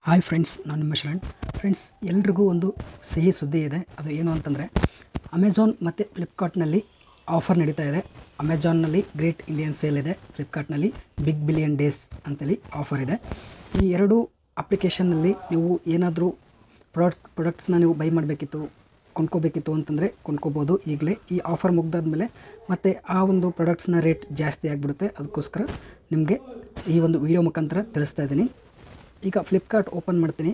Hi friends, ನಾನು ನಿಮ್ಮ Sharan. Friends, ಎಲ್ರಿಗೂ ಒಂದು ಸಿಹಿ ಸುದ್ದಿ ಇದೆ. ಅದು ಏನು ಅಂತಂದರೆ, ಅಮೆಝಾನ್ ಮತ್ತು ಫ್ಲಿಪ್ಕಾರ್ಟ್ನಲ್ಲಿ ಆಫರ್ ನಡೀತಾ ಇದೆ. ಅಮೆಝಾನ್ನಲ್ಲಿ ಗ್ರೇಟ್ ಇಂಡಿಯನ್ ಸೇಲ್ ಇದೆ, ಫ್ಲಿಪ್ಕಾರ್ಟ್ನಲ್ಲಿ ಬಿಗ್ ಬಿಲಿಯನ್ ಡೇಸ್ ಅಂತೇಳಿ ಆಫರ್ ಇದೆ. ಈ ಎರಡು ಅಪ್ಲಿಕೇಶನ್ನಲ್ಲಿ ನೀವು ಏನಾದರೂ ಪ್ರಾಡಕ್ಟ್ಸ್ನ ನೀವು ಬೈ ಮಾಡಬೇಕಿತ್ತು, ಕೊಂಡ್ಕೋಬೇಕಿತ್ತು ಅಂತಂದರೆ ಕೊಂಡ್ಕೋಬೋದು ಈಗಲೇ. ಈ ಆಫರ್ ಮುಗ್ದಾದ್ಮೇಲೆ ಮತ್ತು ಆ ಒಂದು ಪ್ರಾಡಕ್ಟ್ಸ್ನ ರೇಟ್ ಜಾಸ್ತಿ ಆಗಿಬಿಡುತ್ತೆ. ಅದಕ್ಕೋಸ್ಕರ ನಿಮಗೆ ಈ ಒಂದು ವಿಡಿಯೋ ಮುಖಾಂತರ ತಿಳಿಸ್ತಾ ಇದ್ದೀನಿ. ಈಗ ಫ್ಲಿಪ್ಕಾರ್ಟ್ ಓಪನ್ ಮಾಡ್ತೀನಿ.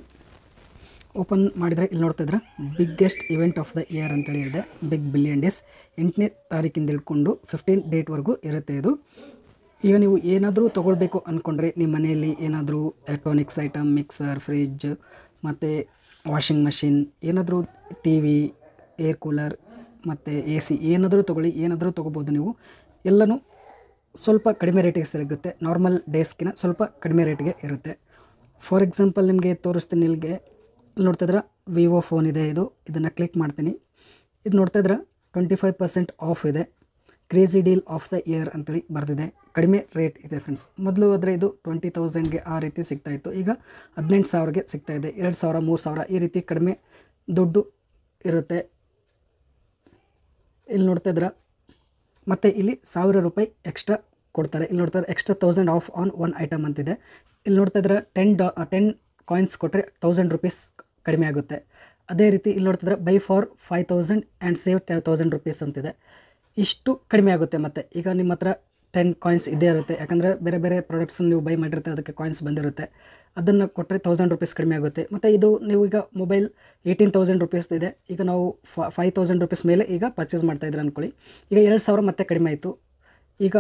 ಓಪನ್ ಮಾಡಿದರೆ ಇಲ್ಲಿ ನೋಡ್ತಾ ಇದ್ರೆ biggest event of the year ಅಂತೇಳಿ ಇದೆ. ಬಿಗ್ ಬಿಲಿಯನ್ ಡೇಸ್ 8ನೇ ತಾರೀಕಿಂದ ಹಿಡ್ಕೊಂಡು 15 ಡೇಟ್ವರೆಗೂ ಇರುತ್ತೆ ಇದು. ಈಗ ನೀವು ಏನಾದರೂ ತೊಗೊಳ್ಬೇಕು ಅಂದ್ಕೊಂಡ್ರೆ, ನಿಮ್ಮ ಮನೆಯಲ್ಲಿ ಏನಾದರೂ ಎಲೆಕ್ಟ್ರಾನಿಕ್ಸ್ ಐಟಮ್, ಮಿಕ್ಸರ್, ಫ್ರಿಜ್ ಮತ್ತು ವಾಷಿಂಗ್ ಮಷಿನ್, ಏನಾದರೂ ಟಿ ವಿ, ಏರ್ ಕೂಲರ್ ಮತ್ತು AC ಏನಾದರೂ ತೊಗೊಳ್ಳಿ, ಏನಾದರೂ ತೊಗೋಬೋದು ನೀವು. ಎಲ್ಲನೂ ಸ್ವಲ್ಪ ಕಡಿಮೆ ರೇಟಿಗೆ ಸಿಗುತ್ತೆ. ನಾರ್ಮಲ್ ಡೇಸ್ಗಿನ ಸ್ವಲ್ಪ ಕಡಿಮೆ ರೇಟಿಗೆ ಇರುತ್ತೆ. ಫಾರ್ ಎಕ್ಸಾಂಪಲ್ ನಿಮಗೆ ತೋರಿಸ್ತೀನಿ. ಇಲ್ಲಿಗೆ ನೋಡ್ತಾಯಿದ್ರೆ ವಿವೋ ಫೋನ್ ಇದೆ. ಇದನ್ನು ಕ್ಲಿಕ್ ಮಾಡ್ತೀನಿ. ಇದು ನೋಡ್ತಾಯಿದ್ರೆ 25% ಆಫ್ ಇದೆ. Crazy deal of the year ಅಂತೇಳಿ ಬರೆದಿದೆ. ಕಡಿಮೆ ರೇಟ್ ಇದೆ ಫ್ರೆಂಡ್ಸ್. ಮೊದಲು ಆದರೆ ಇದು 20,000ಗೆ ಆ ರೀತಿ ಸಿಗ್ತಾಯಿತ್ತು. ಈಗ 18,000ಗೆ ಸಿಗ್ತಾಯಿದೆ. 2,000, 3,000 ಈ ರೀತಿ ಕಡಿಮೆ ದುಡ್ಡು ಇರುತ್ತೆ. ಇಲ್ಲಿ ನೋಡ್ತಾಯಿದ್ರೆ ಮತ್ತು ಇಲ್ಲಿ 1,000 ರೂಪಾಯಿ ಎಕ್ಸ್ಟ್ರಾ ಕೊಡ್ತಾರೆ. ಇಲ್ಲಿ ನೋಡ್ತಾರೆ extra 1,000 of on one item ಅಂತಿದೆ. ಇಲ್ಲಿ ನೋಡ್ತಾ ಇದ್ರೆ 10 ಕಾಯಿನ್ಸ್ ಕೊಟ್ಟರೆ 1,000 ರೂಪೀಸ್ ಕಡಿಮೆ ಆಗುತ್ತೆ. ಅದೇ ರೀತಿ ಇಲ್ಲಿ ನೋಡ್ತಿದ್ರೆ by for 5,000 and save 1,000 rupees ಅಂತಿದೆ. ಇಷ್ಟು ಕಡಿಮೆ ಆಗುತ್ತೆ. ಮತ್ತು ಈಗ ನಿಮ್ಮ ಹತ್ರ 10 ಕಾಯಿನ್ಸ್ ಇದ್ದೇ ಇರುತ್ತೆ, ಯಾಕಂದರೆ ಬೇರೆ ಬೇರೆ ಪ್ರಾಡಕ್ಟ್ಸನ್ನು ನೀವು ಬೈ ಮಾಡಿರುತ್ತೆ, ಅದಕ್ಕೆ ಕಾಯಿನ್ಸ್ ಬಂದಿರುತ್ತೆ. ಅದನ್ನು ಕೊಟ್ಟರೆ 1,000 ರೂಪೀಸ್ ಕಡಿಮೆ ಆಗುತ್ತೆ. ಮತ್ತು ಇದು ನೀವು ಈಗ ಮೊಬೈಲ್ 18,000 ರೂಪೀಸ್ ಇದೆ. ಈಗ ನಾವು 5,000 ರೂಪೀಸ್ ಮೇಲೆ ಈಗ ಪರ್ಚೇಸ್ ಮಾಡ್ತಾಯಿದ್ರೆ ಅಂದ್ಕೊಳ್ಳಿ. ಈಗ 2,000 ಮತ್ತೆ ಕಡಿಮೆ ಆಯಿತು. ಈಗ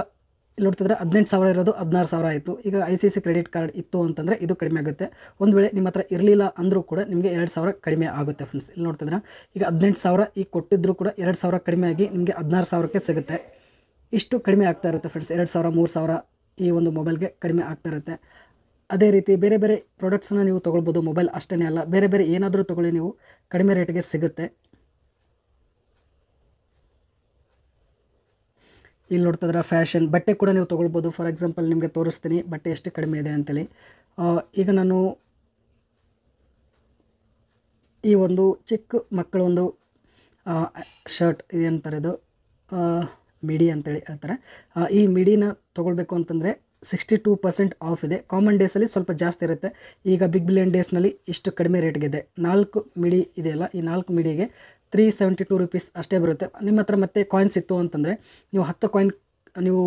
ಇಲ್ಲಿ ನೋಡ್ತಿದ್ರೆ 18,000 ಇರೋದು 16,000 ಆಯಿತು. ಈಗ ICIC ಕ್ರೆಡಿಟ್ ಕಾರ್ಡ್ ಇತ್ತು ಅಂತಂದರೆ ಇದು ಕಡಿಮೆ ಆಗುತ್ತೆ. ಒಂದು ವೇಳೆ ನಿಮ್ಮ ಹತ್ರ ಇರಲಿಲ್ಲ ಅಂದರೂ ಕೂಡ ನಿಮಗೆ 2,000 ಕಡಿಮೆ ಆಗುತ್ತೆ ಫ್ರೆಂಡ್ಸ್. ಇಲ್ಲಿ ನೋಡ್ತಿದ್ರೆ ಈಗ 18,000 ಈಗ ಕೊಟ್ಟಿದ್ದರೂ ಕೂಡ 2,000 ಕಡಿಮೆ ಆಗಿ ನಿಮಗೆ 16,000ಕ್ಕೆ ಸಿಗುತ್ತೆ. ಇಷ್ಟು ಕಡಿಮೆ ಆಗ್ತಾ ಇರುತ್ತೆ ಫ್ರೆಂಡ್ಸ್. 2,000, 3,000 ಈ ಒಂದು ಮೊಬೈಲ್ಗೆ ಕಡಿಮೆ ಆಗ್ತಾ ಇರುತ್ತೆ. ಅದೇ ರೀತಿ ಬೇರೆ ಬೇರೆ ಪ್ರಾಡಕ್ಟ್ಸನ್ನ ನೀವು ತೊಗೊಳ್ಬೋದು. ಮೊಬೈಲ್ ಅಷ್ಟೇ ಅಲ್ಲ, ಬೇರೆ ಬೇರೆ ಏನಾದರೂ ತೊಗೊಳ್ಳಿ ನೀವು, ಕಡಿಮೆ ರೇಟಿಗೆ ಸಿಗುತ್ತೆ. ಇಲ್ಲಿ ನೋಡ್ತಿದ್ರೆ ಫ್ಯಾಷನ್ ಬಟ್ಟೆ ಕೂಡ ನೀವು ತೊಗೊಳ್ಬೋದು. ಫಾರ್ ಎಕ್ಸಾಂಪಲ್ ನಿಮಗೆ ತೋರಿಸ್ತೀನಿ ಬಟ್ಟೆ ಎಷ್ಟು ಕಡಿಮೆ ಇದೆ ಅಂತೇಳಿ. ಈಗ ನಾನು ಈ ಒಂದು ಚಿಕ್ಕ ಮಕ್ಕಳ ಒಂದು ಶರ್ಟ್ ಇದೆ ಅಂತಾರೆ, ಇದು ಮಿಡಿ ಅಂತೇಳಿ ಹೇಳ್ತಾರೆ. ಈ ಮಿಡಿನ ತೊಗೊಳ್ಬೇಕು ಅಂತಂದರೆ 62% ಆಫ್ ಇದೆ. ಕಾಮನ್ ಡೇಸಲ್ಲಿ ಸ್ವಲ್ಪ ಜಾಸ್ತಿ ಇರುತ್ತೆ. ಈಗ ಬಿಗ್ ಬಿಲಿಯನ್ ಡೇಸ್ನಲ್ಲಿ ಇಷ್ಟು ಕಡಿಮೆ ರೇಟ್ಗಿದೆ. 4 ಮಿಡಿ ಇದೆಯಲ್ಲ, ಈ 4 ಮಿಡಿಗೆ 372 ರೂಪೀಸ್ ಅಷ್ಟೇ ಬರುತ್ತೆ. ನಿಮ್ಮ ಹತ್ರ ಮತ್ತೆ ಕಾಯಿನ್ಸ್ ಇತ್ತು ಅಂತಂದರೆ ನೀವು 10 ಕಾಯಿನ್ ನೀವು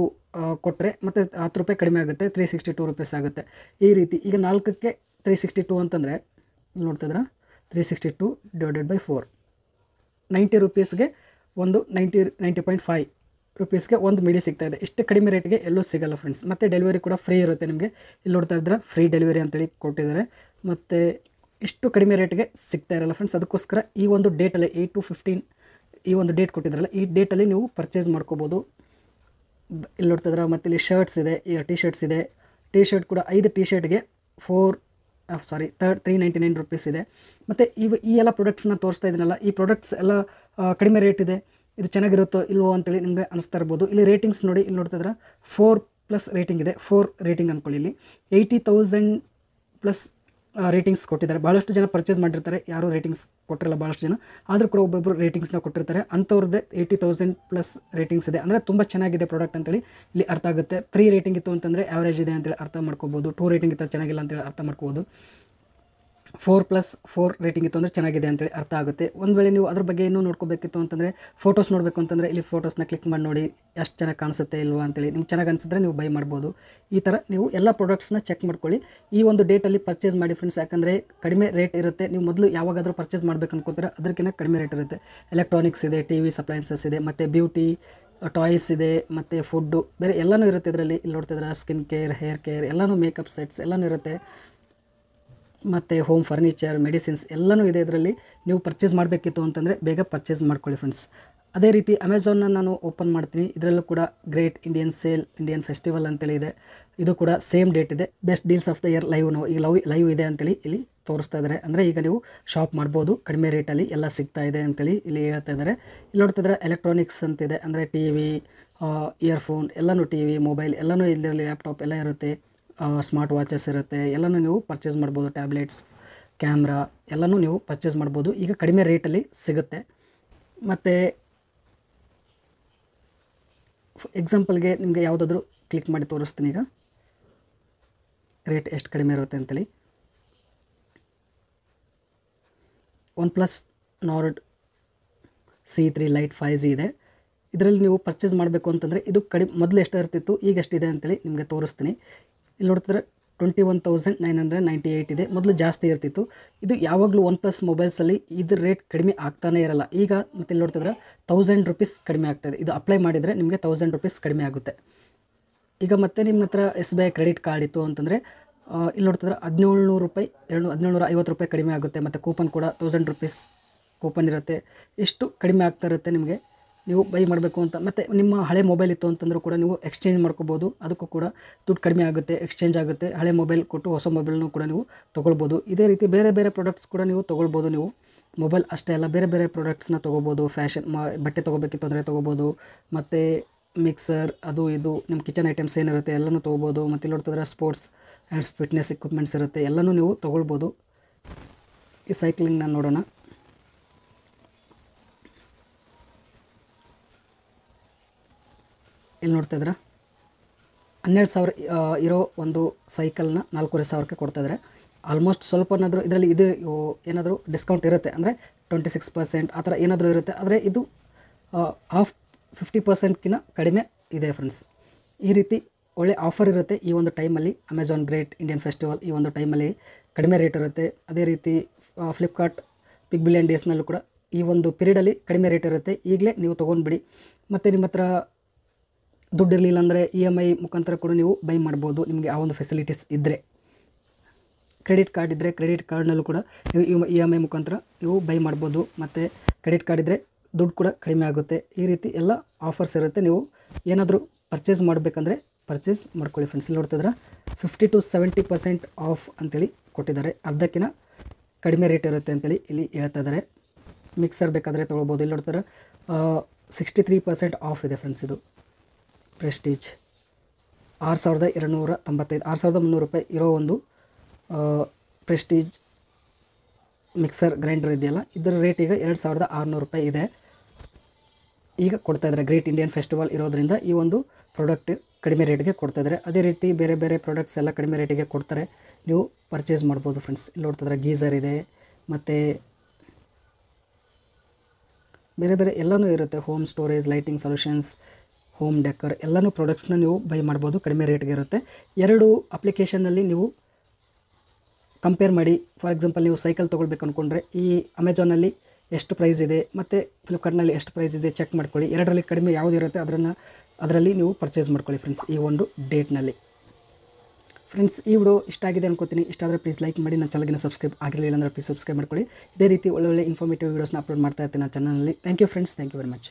ಕೊಟ್ಟರೆ ಮತ್ತು 10 ರೂಪಾಯಿ ಕಡಿಮೆ ಆಗುತ್ತೆ, 362 ರೂಪೀಸ್ ಆಗುತ್ತೆ. ಈ ರೀತಿ ಈಗ 4ಕ್ಕೆ 362 ಅಂತಂದರೆ ನೋಡ್ತಿದ್ರೆ 362 ಡಿವೈಡೆಡ್ ಬೈ 4, 90 ರೂಪೀಸ್ಗೆ ಒಂದು 90.5 ರೂಪೀಸ್ಗೆ ಒಂದು ಮಿಡಿ ಸಿಗ್ತಾಯಿದೆ. ಇಷ್ಟು ಕಡಿಮೆ ರೇಟ್ಗೆ ಎಲ್ಲೂ ಸಿಗೋಲ್ಲ ಫ್ರೆಂಡ್ಸ್. ಮತ್ತು ಡೆಲಿವರಿ ಕೂಡ ಫ್ರೀ ಇರುತ್ತೆ ನಿಮಗೆ. ಇಲ್ಲಿ ನೋಡ್ತಾ ಇದ್ರೆ ಫ್ರೀ ಡೆಲಿವರಿ ಅಂತೇಳಿ ಕೊಟ್ಟಿದ್ದಾರೆ. ಮತ್ತು ಇಷ್ಟು ಕಡಿಮೆ ರೇಟ್ಗೆ ಸಿಗ್ತಾ ಇರಲ್ಲ ಫ್ರೆಂಡ್ಸ್. ಅದಕ್ಕೋಸ್ಕರ ಈ ಒಂದು ಡೇಟಲ್ಲಿ 8 to 15 ಈ ಒಂದು ಡೇಟ್ ಕೊಟ್ಟಿದ್ದಾರಲ್ಲ, ಈ ಡೇಟಲ್ಲಿ ನೀವು ಪರ್ಚೇಸ್ ಮಾಡ್ಕೋಬೋದು. ಇಲ್ಲಿ ನೋಡ್ತಿದ್ರೆ ಮತ್ತು ಇಲ್ಲಿ ಶರ್ಟ್ಸ್ ಇದೆ, ಟಿ ಶರ್ಟ್ಸ್ ಇದೆ. ಟಿ ಶರ್ಟ್ ಕೂಡ 5 ಟಿ ಶರ್ಟ್ಗೆ 399 ರೂಪೀಸ್ ಇದೆ. ಮತ್ತು ಈ ಎಲ್ಲ ಪ್ರಾಡಕ್ಟ್ಸ್ನ ತೋರಿಸ್ತಾ ಇದ್ದೀನಲ್ಲ, ಈ ಪ್ರಾಡಕ್ಟ್ಸ್ ಎಲ್ಲ ಕಡಿಮೆ ರೇಟ್ ಇದೆ. ಇದು ಚೆನ್ನಾಗಿರುತ್ತೋ ಇಲ್ವೋ ಅಂತೇಳಿ ನಿಮಗೆ ಅನಿಸ್ತಾ ಇರ್ಬೋದು. ಇಲ್ಲಿ ರೇಟಿಂಗ್ಸ್ ನೋಡಿ, ಇಲ್ಲಿ ನೋಡ್ತಿದ್ರೆ 4+ ರೇಟಿಂಗ್ ಇದೆ. 4 ರೇಟಿಂಗ್ ಅಂದ್ಕೊಳ್ಳಿ. ಇಲ್ಲಿ 80,000+ ರೇಟಿಂಗ್ಸ್ ಕೊಟ್ಟಿದ್ದಾರೆ. ಭಾಳಷ್ಟು ಜನ ಪರ್ಚೇಸ್ ಮಾಡಿರ್ತಾರೆ, ಯಾರೂ ರೇಟಿಂಗ್ಸ್ ಕೊಟ್ಟಿರಲ್ಲ ಭಾಳಷ್ಟು ಜನ. ಆದರೂ ಕೂಡ ಒಬ್ಬೊಬ್ಬರು ರೇಟಿಂಗ್ಸ್ನ ಕೊಟ್ಟಿರ್ತಾರೆ. ಅಂಥವ್ರದ್ದೇ 80,000+ ರೇಟಿಂಗ್ಸ್ ಇದೆ. ಅಂದರೆ ತುಂಬ ಚೆನ್ನಾಗಿದೆ ಪ್ರಾಡಕ್ಟ್ ಅಂತೇಳಿ ಇಲ್ಲಿ ಅರ್ಥ ಆಗುತ್ತೆ. 3 ರೇಟಿಂಗ್ ಇತ್ತು ಅಂತಂದರೆ ಆ್ಯಾವ್ರೇಜ್ ಇದೆ ಅಂತೇಳಿ ಅರ್ಥ ಮಾಡ್ಕೋಬೋದು. 2 ರೇಟಿಂಗ್ ಇತ್ತು ಚೆನ್ನಾಗಿಲ್ಲ ಅಂತೇಳಿ ಅರ್ಥ ಮಾಡ್ಕೋಬೋದು. 4+4 ರೇಟಿಂಗ್ ಇತ್ತು ಅಂದರೆ ಚೆನ್ನಾಗಿದೆ ಅಂತೇಳಿ ಅರ್ಥ ಆಗುತ್ತೆ. ಒಂದು ವೇಳೆ ನೀವು ಅದ್ರ ಬಗ್ಗೆ ಇನ್ನೂ ನೋಡ್ಕೋಬೇಕಿತ್ತು ಅಂತಂದರೆ, ಫೋಟೋಸ್ ನೋಡಬೇಕು ಅಂತಂದರೆ ಇಲ್ಲಿ ಫೋಟೋಸ್ನ ಕ್ಲಿಕ್ ಮಾಡಿ ನೋಡಿ ಎಷ್ಟು ಚೆನ್ನಾಗಿ ಕಾಣಿಸುತ್ತೆ ಇಲ್ವಾ ಅಂತೇಳಿ. ನಿಮ್ಗೆ ಚೆನ್ನಾಗಿ ಅನಿಸಿದ್ರೆ ನೀವು ಬೈ ಮಾಡ್ಬೋದು. ಈ ಥರ ನೀವು ಎಲ್ಲ ಪ್ರಾಡಕ್ಟ್ಸ್ನ ಚೆಕ್ ಮಾಡ್ಕೊಳ್ಳಿ. ಈ ಒಂದು ಡೇಟಲ್ಲಿ ಪರ್ಚೇಸ್ ಮಾಡಿ ಫ್ರೆಂಡ್ಸ್, ಯಾಕಂದರೆ ಕಡಿಮೆ ರೇಟ್ ಇರುತ್ತೆ. ನೀವು ಮೊದಲು ಯಾವಾಗಾದರೂ ಪರ್ಚೇಸ್ ಮಾಡಬೇಕು ಅನ್ಕೋತೀರ, ಅದಕ್ಕಿಂತ ಕಡಿಮೆ ರೇಟ್ ಇರುತ್ತೆ. ಎಲೆಕ್ಟ್ರಾನಿಕ್ಸ್ ಇದೆ, TV ಅಪ್ಲಯನ್ಸಸ್ ಇದೆ, ಮತ್ತು ಬ್ಯೂಟಿ ಟಾಯ್ಸ್ ಇದೆ, ಮತ್ತು ಫುಡ್ಡು ಬೇರೆ ಎಲ್ಲನೂ ಇರುತ್ತೆ ಇದರಲ್ಲಿ. ಇಲ್ಲಿ ನೋಡ್ತಿದ್ರೆ ಸ್ಕಿನ್ ಕೇರ್, ಹೇರ್ ಕೇರ್ ಎಲ್ಲನೂ, ಮೇಕಪ್ ಸೆಟ್ಸ್ ಎಲ್ಲನೂ ಇರುತ್ತೆ. ಮತ್ತು ಹೋಮ್ ಫರ್ನಿಚರ್, ಮೆಡಿಸಿನ್ಸ್ ಎಲ್ಲನೂ ಇದೆ ಇದರಲ್ಲಿ. ನೀವು ಪರ್ಚೇಸ್ ಮಾಡಬೇಕಿತ್ತು ಅಂತಂದರೆ ಬೇಗ ಪರ್ಚೇಸ್ ಮಾಡ್ಕೊಳ್ಳಿ ಫ್ರೆಂಡ್ಸ್. ಅದೇ ರೀತಿ ಅಮೆಝಾನ್ನ ನಾನು ಓಪನ್ ಮಾಡ್ತೀನಿ. ಇದರಲ್ಲೂ ಕೂಡ great Indian sale, Indian festival ಅಂತೇಳಿ ಇದೆ. ಇದು ಕೂಡ ಸೇಮ್ ಡೇಟ್ ಇದೆ. Best deals of the year ಈಗ ಲೈವ್ ಇದೆ ಅಂತೇಳಿ ಇಲ್ಲಿ ತೋರಿಸ್ತಾ ಇದ್ದಾರೆ. ಅಂದರೆ ಈಗ ನೀವು ಶಾಪ್ ಮಾಡ್ಬೋದು, ಕಡಿಮೆ ರೇಟಲ್ಲಿ ಎಲ್ಲ ಸಿಗ್ತಾ ಇದೆ ಅಂತೇಳಿ ಇಲ್ಲಿ ಹೇಳ್ತಾ ಇದ್ದಾರೆ. ಇಲ್ಲಿ ನೋಡ್ತಿದ್ರೆ ಎಲೆಕ್ಟ್ರಾನಿಕ್ಸ್ ಅಂತಿದೆ, ಅಂದರೆ TV, ಇಯರ್ಫೋನ್ ಎಲ್ಲನೂ, TV, ಮೊಬೈಲ್ ಎಲ್ಲನೂ ಇದರಲ್ಲಿ, ಲ್ಯಾಪ್ಟಾಪ್ ಎಲ್ಲ ಇರುತ್ತೆ. ಸ್ಮಾರ್ಟ್ ವಾಚಸ್ ಇರುತ್ತೆ, ಎಲ್ಲನೂ ನೀವು ಪರ್ಚೇಸ್ ಮಾಡ್ಬೋದು. ಟ್ಯಾಬ್ಲೆಟ್ಸ್, ಕ್ಯಾಮ್ರಾ ಎಲ್ಲನೂ ನೀವು ಪರ್ಚೇಸ್ ಮಾಡ್ಬೋದು. ಈಗ ಕಡಿಮೆ ರೇಟಲ್ಲಿ ಸಿಗುತ್ತೆ. ಮತ್ತು ಎಕ್ಸಾಂಪಲ್ಗೆ ನಿಮಗೆ ಯಾವುದಾದ್ರೂ ಕ್ಲಿಕ್ ಮಾಡಿ ತೋರಿಸ್ತೀನಿ. ಈಗ ರೇಟ್ ಎಷ್ಟು ಕಡಿಮೆ ಇರುತ್ತೆ ಅಂತೇಳಿ. OnePlus Nord C3 Lite 5G ಇದೆ. ಇದರಲ್ಲಿ ನೀವು ಪರ್ಚೇಸ್ ಮಾಡಬೇಕು ಅಂತಂದರೆ ಇದು ಮೊದಲು ಎಷ್ಟು ಇರ್ತಿತ್ತು, ಈಗ ಎಷ್ಟಿದೆ ಅಂತೇಳಿ ನಿಮಗೆ ತೋರಿಸ್ತೀನಿ. ಇಲ್ಲಿ ನೋಡ್ತಿದ್ರೆ 21,998 ಇದೆ. ಮೊದಲು ಜಾಸ್ತಿ ಇರ್ತಿತ್ತು. ಇದು ಯಾವಾಗಲೂ OnePlus ಮೊಬೈಲ್ಸಲ್ಲಿ ಇದ್ರ ರೇಟ್ ಕಡಿಮೆ ಆಗ್ತಾನೇ ಇರಲ್ಲ. ಈಗ ಮತ್ತೆ ಇಲ್ಲಿ ನೋಡ್ತಿದ್ರೆ 1000 ರೂಪೀಸ್ ಕಡಿಮೆ ಆಗ್ತಾಯಿದೆ. ಇದು ಅಪ್ಲೈ ಮಾಡಿದರೆ ನಿಮಗೆ 1000 ರೂಪೀಸ್ ಕಡಿಮೆ ಆಗುತ್ತೆ. ಈಗ ಮತ್ತೆ ನಿಮ್ಮ ಹತ್ರ SBI ಕ್ರೆಡಿಟ್ ಕಾರ್ಡ್ ಇತ್ತು ಅಂತಂದರೆ ಇಲ್ಲಿ ನೋಡ್ತಿದ್ರೆ 1700 ರೂಪಾಯಿ 1750 ರೂಪಾಯಿ ಕಡಿಮೆ ಆಗುತ್ತೆ. ಮತ್ತು ಕೂಪನ್ ಕೂಡ 1000 ರೂಪೀಸ್ ಕೂಪನ್ ಇರುತ್ತೆ. ಎಷ್ಟು ಕಡಿಮೆ ಆಗ್ತಾ ಇರುತ್ತೆ ನಿಮಗೆ ನೀವು ಬೈ ಮಾಡಬೇಕು ಅಂತ. ಮತ್ತು ನಿಮ್ಮ ಹಳೆ ಮೊಬೈಲ್ ಇತ್ತು ಅಂತಂದರೂ ಕೂಡ ನೀವು ಎಕ್ಸ್ಚೇಂಜ್ ಮಾಡ್ಕೋಬೋದು. ಅದಕ್ಕೂ ಕೂಡ ದುಡ್ಡು ಕಡಿಮೆ ಆಗುತ್ತೆ, ಎಕ್ಸ್ಚೇಂಜ್ ಆಗುತ್ತೆ. ಹಳೆ ಮೊಬೈಲ್ ಕೊಟ್ಟು ಹೊಸ ಮೊಬೈಲ್ನೂ ಕೂಡ ನೀವು ತೊಗೊಳ್ಬೋದು. ಇದೇ ರೀತಿ ಬೇರೆ ಬೇರೆ ಪ್ರಾಡಕ್ಟ್ಸ್ ಕೂಡ ನೀವು ತೊಗೊಳ್ಬೋದು. ನೀವು ಮೊಬೈಲ್ ಅಷ್ಟೇ ಅಲ್ಲ, ಬೇರೆ ಬೇರೆ ಪ್ರಾಡಕ್ಟ್ಸ್ನ ತೊಗೋಬೋದು. ಫ್ಯಾಷನ್ ಬಟ್ಟೆ ತೊಗೋಬೇಕಿತ್ತು ಅಂದರೆ ತೊಗೋಬೋದು. ಮತ್ತು ಮಿಕ್ಸರ್ ಅದು ಇದು ನಿಮ್ಮ ಕಿಚನ್ ಐಟಮ್ಸ್ ಏನಿರುತ್ತೆ ಎಲ್ಲನೂ ತೊಗೋಬೋದು. ಮತ್ತು ಇಲ್ಲಿ ನೋಡ್ತಿದ್ರೆ ಸ್ಪೋರ್ಟ್ಸ್ ಆ್ಯಂಡ್ ಫಿಟ್ನೆಸ್ ಇಕ್ವಿಪ್ಮೆಂಟ್ಸ್ ಇರುತ್ತೆ, ಎಲ್ಲನೂ ನೀವು ತೊಗೊಳ್ಬೋದು. ಈ ಸೈಕ್ಲಿಂಗ್ನ ನೋಡೋಣ. ಇಲ್ಲಿ ನೋಡ್ತಾ ಇದ್ರೆ 12,000 ಇರೋ ಒಂದು ಸೈಕಲ್ನ 4,500ಕ್ಕೆ ಕೊಡ್ತಾಯಿದ್ದಾರೆ. ಆಲ್ಮೋಸ್ಟ್ ಸ್ವಲ್ಪನಾದರೂ ಇದರಲ್ಲಿ ಇದು ಏನಾದರೂ ಡಿಸ್ಕೌಂಟ್ ಇರುತ್ತೆ, ಅಂದರೆ 26% ಆ ಥರ ಏನಾದರೂ ಇರುತ್ತೆ. ಆದರೆ ಇದು ಹಾಫ್ 50%ಗಿಂತ ಕಡಿಮೆ ಇದೆ ಫ್ರೆಂಡ್ಸ್. ಈ ರೀತಿ ಒಳ್ಳೆ ಆಫರ್ ಇರುತ್ತೆ ಈ ಒಂದು ಟೈಮಲ್ಲಿ. ಅಮೆಜಾನ್ ಗ್ರೇಟ್ ಇಂಡಿಯನ್ ಫೆಸ್ಟಿವಲ್ ಈ ಒಂದು ಟೈಮಲ್ಲಿ ಕಡಿಮೆ ರೇಟ್ ಇರುತ್ತೆ. ಅದೇ ರೀತಿ ಫ್ಲಿಪ್ಕಾರ್ಟ್ ಬಿಗ್ ಬಿಲಿಯನ್ ಡೇಸ್ನಲ್ಲೂ ಕೂಡ ಈ ಒಂದು ಪೀರಿಯಡಲ್ಲಿ ಕಡಿಮೆ ರೇಟ್ ಇರುತ್ತೆ. ಈಗಲೇ ನೀವು ತೊಗೊಂಡ್ಬಿಡಿ. ಮತ್ತು ನಿಮ್ಮ ಹತ್ರ ದುಡ್ಡು ಇರಲಿಲ್ಲ ಅಂದರೆ EMI ಮುಖಾಂತರ ಕೂಡ ನೀವು ಬೈ ಮಾಡ್ಬೋದು. ನಿಮಗೆ ಆ ಒಂದು ಫೆಸಿಲಿಟೀಸ್ ಇದ್ದರೆ, ಕ್ರೆಡಿಟ್ ಕಾರ್ಡ್ ಇದ್ದರೆ ಕ್ರೆಡಿಟ್ ಕಾರ್ಡ್ನಲ್ಲೂ ಕೂಡ ನೀವು EMI ಮುಖಾಂತರ ನೀವು ಬೈ ಮಾಡ್ಬೋದು. ಮತ್ತು ಕ್ರೆಡಿಟ್ ಕಾರ್ಡ್ ಇದ್ದರೆ ದುಡ್ಡು ಕೂಡ ಕಡಿಮೆ ಆಗುತ್ತೆ. ಈ ರೀತಿ ಎಲ್ಲ ಆಫರ್ಸ್ ಇರುತ್ತೆ. ನೀವು ಏನಾದರೂ ಪರ್ಚೇಸ್ ಮಾಡಬೇಕಂದ್ರೆ ಪರ್ಚೇಸ್ ಮಾಡ್ಕೊಳ್ಳಿ ಫ್ರೆಂಡ್ಸ್. ಇಲ್ಲಿ ನೋಡ್ತಿದ್ರೆ 50 to 70% ಆಫ್ ಅಂತೇಳಿ ಕೊಟ್ಟಿದ್ದಾರೆ. ಅರ್ಧಕ್ಕಿಂತ ಕಡಿಮೆ ರೇಟ್ ಇರುತ್ತೆ ಅಂತೇಳಿ ಇಲ್ಲಿ ಹೇಳ್ತಾ ಇದ್ದಾರೆ. ಮಿಕ್ಸರ್ ಬೇಕಾದರೆ ತೊಗೊಳ್ಬೋದು. ಇಲ್ಲಿ ನೋಡ್ತಾರೆ 63% ಆಫ್ ಇದೆ ಫ್ರೆಂಡ್ಸ್. ಇದು ಪ್ರೆಸ್ಟೀಜ್ 6,295 6,300 ರೂಪಾಯಿ ಇರೋ ಒಂದು ಪ್ರೆಸ್ಟೀಜ್ ಮಿಕ್ಸರ್ ಗ್ರೈಂಡರ್ ಇದೆಯಲ್ಲ, ಇದರ ರೇಟ್ ಈಗ 2,600 ರೂಪಾಯಿ ಇದೆ. ಈಗ ಕೊಡ್ತಾಯಿದ್ದಾರೆ ಗ್ರೇಟ್ ಇಂಡಿಯನ್ ಫೆಸ್ಟಿವಲ್ ಇರೋದ್ರಿಂದ ಈ ಒಂದು ಪ್ರಾಡಕ್ಟ್ ಕಡಿಮೆ ರೇಟ್ಗೆ ಕೊಡ್ತಾಯಿದ್ದಾರೆ. ಅದೇ ರೀತಿ ಬೇರೆ ಬೇರೆ ಪ್ರಾಡಕ್ಟ್ಸ್ ಎಲ್ಲ ಕಡಿಮೆ ರೇಟಿಗೆ ಕೊಡ್ತಾರೆ, ನೀವು ಪರ್ಚೇಸ್ ಮಾಡ್ಬೋದು ಫ್ರೆಂಡ್ಸ್. ಇಲ್ಲಿ ನೋಡ್ತಿದ್ರೆ ಗೀಝರ್ ಇದೆ, ಮತ್ತು ಬೇರೆ ಬೇರೆ ಎಲ್ಲನೂ ಇರುತ್ತೆ. Home storage, lighting solutions, home decker ಎಲ್ಲನೂ ಪ್ರಾಡಕ್ಟ್ಸ್ನ ನೀವು ಬೈ ಮಾಡ್ಬೋದು, ಕಡಿಮೆ ರೇಟ್ಗೆ ಇರುತ್ತೆ. ಎರಡು ಅಪ್ಲಿಕೇಶನ್ನಲ್ಲಿ ನೀವು ಕಂಪೇರ್ ಮಾಡಿ. ಫಾರ್ ಎಕ್ಸಾಂಪಲ್ ನೀವು ಸೈಕಲ್ ತೊಗೊಳ್ಬೇಕು ಅಂದ್ಕೊಂಡ್ರೆ ಈ ಅಮೆಜಾನಲ್ಲಿ ಎಷ್ಟು ಪ್ರೈಸ್ ಇದೆ ಮತ್ತು ಫ್ಲಿಪ್ಕಾರ್ಟ್ನಲ್ಲಿ ಎಷ್ಟು ಪ್ರೈಸ್ ಇದೆ ಚೆಕ್ ಮಾಡ್ಕೊಳ್ಳಿ. ಎರಡರಲ್ಲಿ ಕಡಿಮೆ ಯಾವುದು ಇರುತ್ತೆ ಅದರಲ್ಲಿ ನೀವು ಪರ್ಚೇಸ್ ಮಾಡ್ಕೊಳ್ಳಿ ಫ್ರೆಂಡ್ಸ್ ಈ ಒಂದು ಡೇಟ್ನಲ್ಲಿ. ಫ್ರೆಂಡ್ಸ್ ಈ ವಿಡಿಯೋ ಇಷ್ಟ ಆಗಿದೆ ಅನ್ಕೋತೀನಿ. ಇಷ್ಟ ಆದರೆ ಪ್ಲೀಸ್ ಲೈಕ್ ಮಾಡಿ. ನನ್ನ ಚಾನಲ್ಗೆ ಸಬ್ಸ್ಕ್ರೈಬ್ ಆಗಿರಲಿಲ್ಲ ಅಂದರೆ ಪ್ಲೀಸ್ ಸಬ್ಸ್ಕ್ರೈಬ್ ಮಾಡ್ಕೊಳ್ಳಿ. ಇದೇ ರೀತಿ ಒಳ್ಳೊಳ್ಳೆ ಇನ್ಫಾರ್ಮೇಟಿವ್ ವೀಡಿಯೋಸ್ನ ಅಪ್ಲೋಡ್ ಮಾಡ್ತಾ ಇರ್ತೀನಿ ನನ್ನ ಚಾನಲಲ್ಲಿ. Thank you friends, thank you very much.